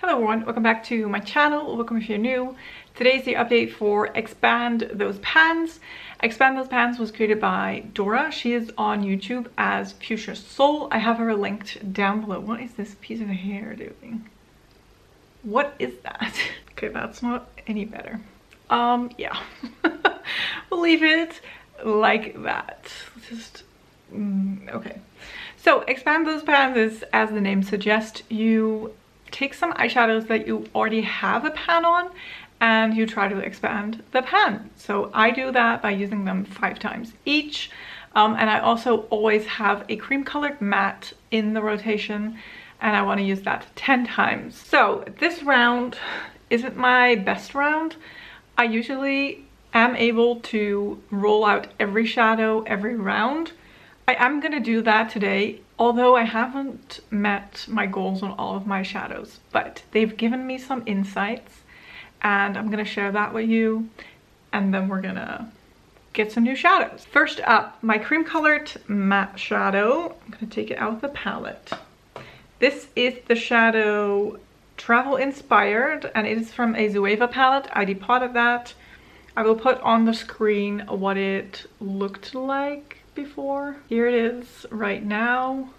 Hello everyone, welcome back to my channel. Welcome if you're new. Today's the update for Expand Those Pans. Expand Those Pans was created by Dora. She is on YouTube as Fuchsia Soul. I have her linked down below. What is this piece of hair doing? What is that? Okay, that's not any better. Yeah. We'll leave it like that. Just, okay. So Expand Those Pans is, as the name suggests, you take some eyeshadows that you already have a pan on and you try to expand the pan. So I do that by using them 5 times each. And I also always have a cream colored matte in the rotation and I want to use that 10 times. So this round isn't my best round. I usually am able to roll out every shadow every round. I am going to do that today, although I haven't met my goals on all of my shadows, but they've given me some insights and I'm going to share that with you and then we're going to get some new shadows. First up, my cream colored matte shadow. I'm going to take it out of the palette. This is the shadow Travel Inspired and it is from a Zoeva palette. I depotted that. I will put on the screen what it looked like before. Here it is right now.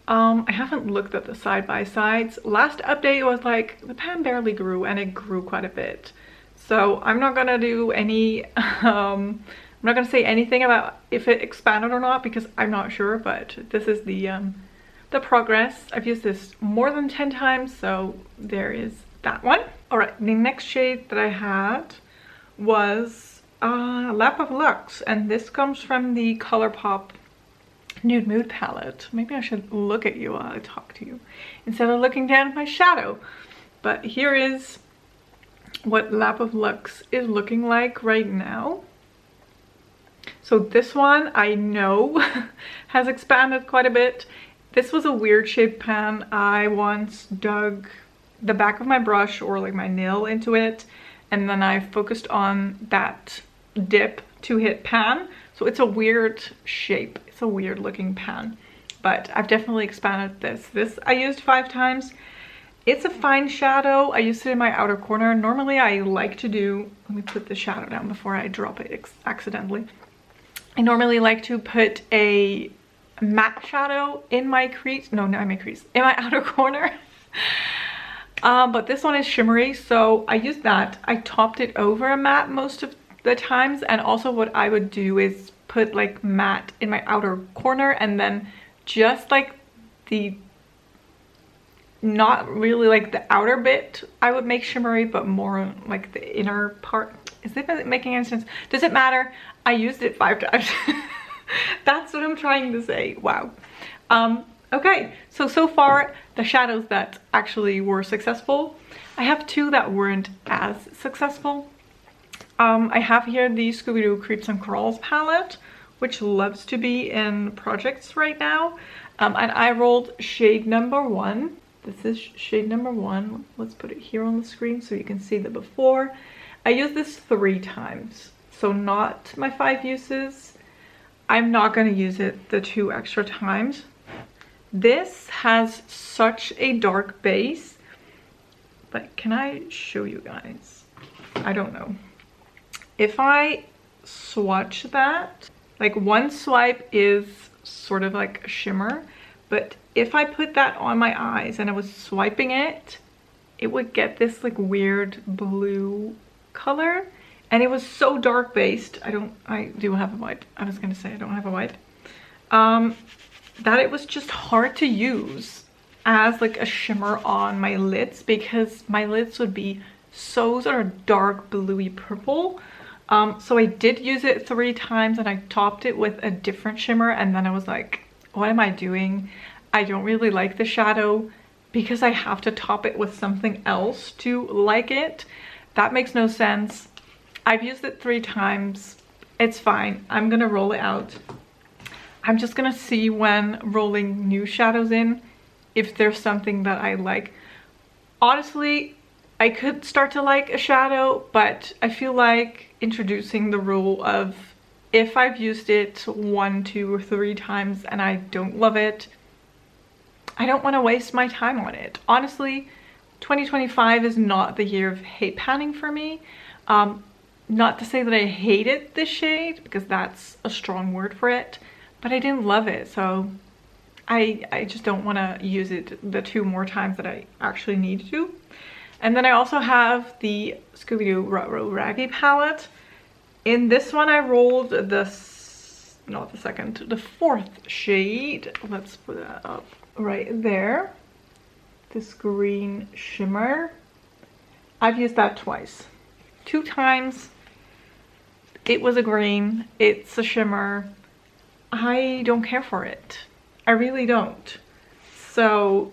I haven't looked at the side-by-sides. Last update was like the pan barely grew and it grew quite a bit. So I'm not gonna do any, I'm not gonna say anything about if it expanded or not because I'm not sure, but this is the progress. I've used this more than 10 times, so there is that one. All right, the next shade that I had was Lap of Luxe, and this comes from the ColourPop Nude Mood palette. Maybe I should look at you while I talk to you instead of looking down at my shadow. But here is what Lap of Luxe is looking like right now. So this one I know has expanded quite a bit. This was a weird shaped pan. I once dug the back of my brush or like my nail into it and then I focused on that dip to hit pan. So it's a weird shape. It's a weird looking pan, but I've definitely expanded this. This I used 5 times. It's a fine shadow. I used it in my outer corner. Normally I like to do, let me put the shadow down before I drop it accidentally. I normally like to put a matte shadow in my crease. No, not my crease, in my outer corner. But this one is shimmery, so I used that. I topped it over a matte most of the times, and also what I would do is put like matte in my outer corner and then just like the, not really like the outer bit I would make shimmery, but more like the inner part. Is it making any sense? Does it matter? I used it 5 times. That's what I'm trying to say. Wow. Okay, so far the shadows that actually were successful, I have 2 that weren't as successful. I have here the Scooby-Doo Creeps and Crawls palette, which loves to be in projects right now. And I rolled shade number 1. This is shade number 1. Let's put it here on the screen so you can see the before. I used this 3 times, so not my 5 uses. I'm not going to use it the 2 extra times. This has such a dark base, but can I show you guys? I don't know. If I swatch that, like one swipe is sort of like a shimmer, but if I put that on my eyes and I was swiping it, it would get this like weird blue color. And it was so dark based. I do have a wipe. I was gonna say I don't have a wipe. That it was just hard to use as like a shimmer on my lids because my lids would be so sort of dark bluey purple. So I did use it 3 times and I topped it with a different shimmer and then I was like, what am I doing? I don't really like the shadow because I have to top it with something else to like it. That makes no sense. I've used it 3 times. It's fine. I'm gonna roll it out. I'm just gonna see when rolling new shadows in if there's something that I like. Honestly, I could start to like a shadow, but I feel like introducing the rule of if I've used it 1, 2, or 3 times and I don't love it, I don't want to waste my time on it. Honestly, 2025 is not the year of hate panning for me. Not to say that I hated this shade, because that's a strong word for it, but I didn't love it, so I just don't want to use it the 2 more times that I actually need to. And then I also have the Scooby-Doo Ruh-Roh Raggy palette. In this one I rolled the 4th shade. Let's put that up right there. This green shimmer. I've used that twice. 2 times. It was a green, it's a shimmer. I don't care for it. I really don't. So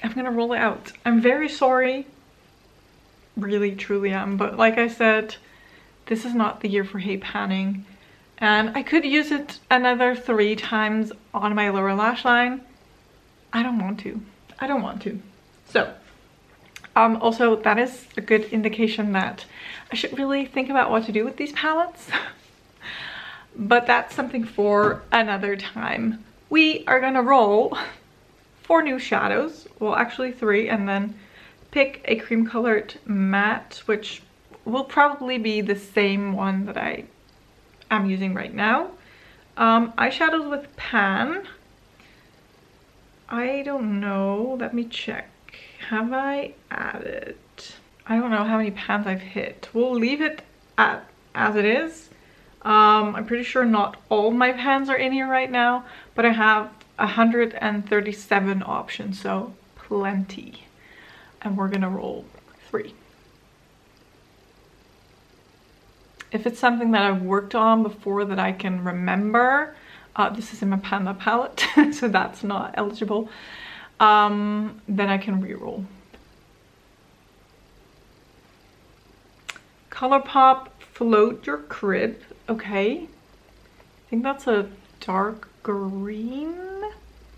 I'm gonna roll it out. I'm very sorry. Really, truly am. But like I said, this is not the year for hate panning. And I could use it another 3 times on my lower lash line. I don't want to. I don't want to. So also, that is a good indication that I should really think about what to do with these palettes. But that's something for another time. We are gonna roll 4 new shadows. Well, actually 3, and then pick a cream colored matte, which will probably be the same one that I am using right now. Eyeshadows with pan. I don't know. Let me check. Have I added? I don't know how many pans I've hit. We'll leave it as it is. I'm pretty sure not all my pans are in here right now, but I have 137 options, so plenty. And we're gonna roll 3. If it's something that I've worked on before that I can remember, this is in my Panda palette, so that's not eligible. Then I can re-roll. ColourPop Float Your Crib. Okay. I think that's a dark green,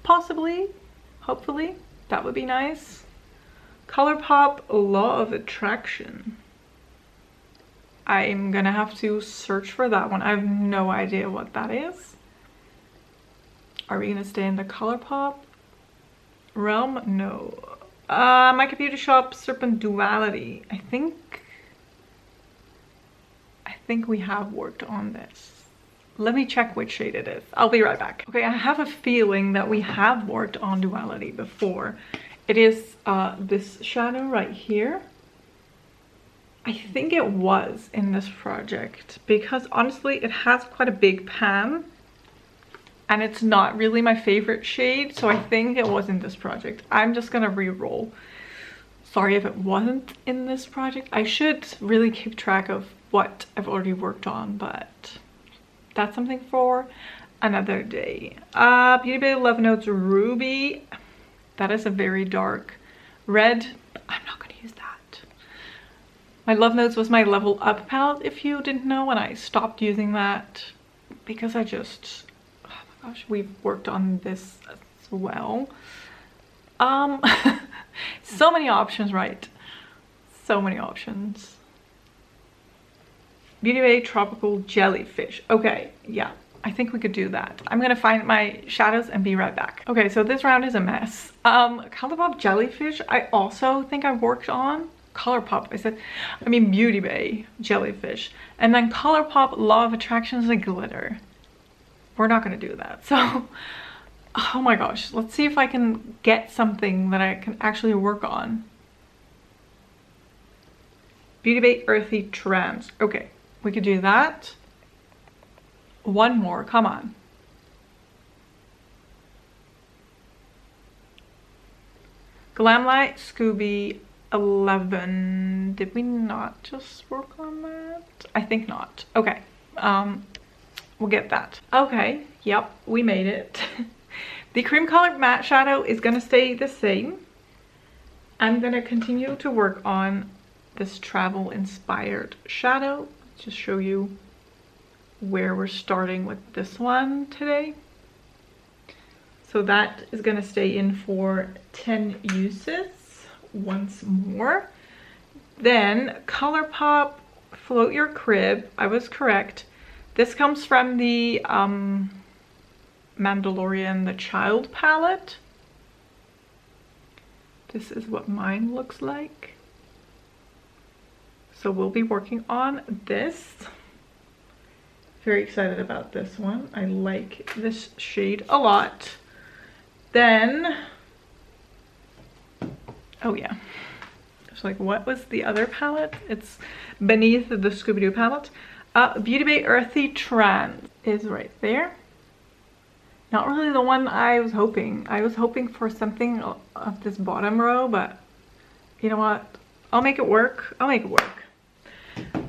possibly. Hopefully. That would be nice. ColourPop Law of Attraction. I'm gonna have to search for that one. I have no idea what that is. Are we gonna stay in the ColourPop realm? No. My Computer Shop Serpent Duality. I think we have worked on this. Let me check which shade it is. I'll be right back. Okay, I have a feeling that we have worked on duality before. It is this shadow right here. I think it was in this project, because honestly it has quite a big pan and it's not really my favorite shade, so I think it was in this project. I'm just gonna re-roll. Sorry if it wasn't in this project. I should really keep track of what I've already worked on, but that's something for another day. Beauty Bay Love Notes Ruby. That is a very dark red. I'm not gonna use that. My Love Notes was my Level Up palette, if you didn't know, and I stopped using that because I just, oh my gosh, we've worked on this as well. So many options, right? So many options. Beauty Bay Tropical Jellyfish. Okay, yeah, I think we could do that. I'm gonna find my shadows and be right back. Okay, so this round is a mess. ColourPop Jellyfish, I also think I worked on. ColourPop, I mean Beauty Bay Jellyfish. And then ColourPop Law of Attraction is a glitter. We're not gonna do that. So, oh my gosh, let's see if I can get something that I can actually work on. Beauty Bay Earthy Trance. Okay, we could do that. One more, come on. Glamlight Scooby 11. Did we not just work on that? I think not. Okay, we'll get that. Okay, yep, we made it. The cream colored matte shadow is gonna stay the same. I'm gonna continue to work on this travel inspired shadow. Just show you where we're starting with this one today. So that is gonna stay in for 10 uses once more. Then ColourPop Float Your Crib. I was correct. This comes from the Mandalorian The Child palette. this is what mine looks like. So we'll be working on this. Very excited about this one. I like this shade a lot. Then, oh yeah. So like, what was the other palette? It's beneath the Scooby-Doo palette. Beauty Bay Earthy Trans is right there. Not really the one I was hoping. I was hoping for something of this bottom row, but you know what? I'll make it work. I'll make it work.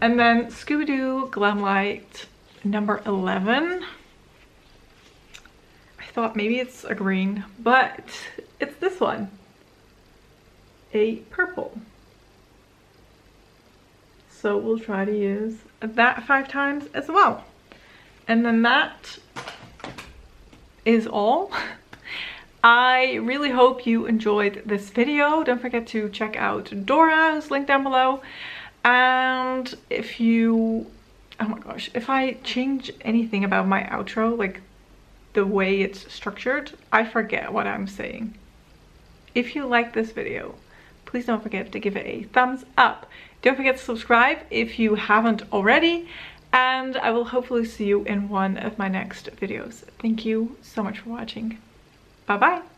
And then Scooby-Doo Glamlight number 11. I thought maybe it's a green, but it's this one. A purple. So we'll try to use that 5 times as well. And then that is all. I really hope you enjoyed this video. Don't forget to check out Dora's link down below. And if you, oh my gosh, if I change anything about my outro, like the way it's structured, I forget what I'm saying. If you like this video, please don't forget to give it a thumbs up. Don't forget to subscribe if you haven't already, and I will hopefully see you in one of my next videos. Thank you so much for watching. Bye bye.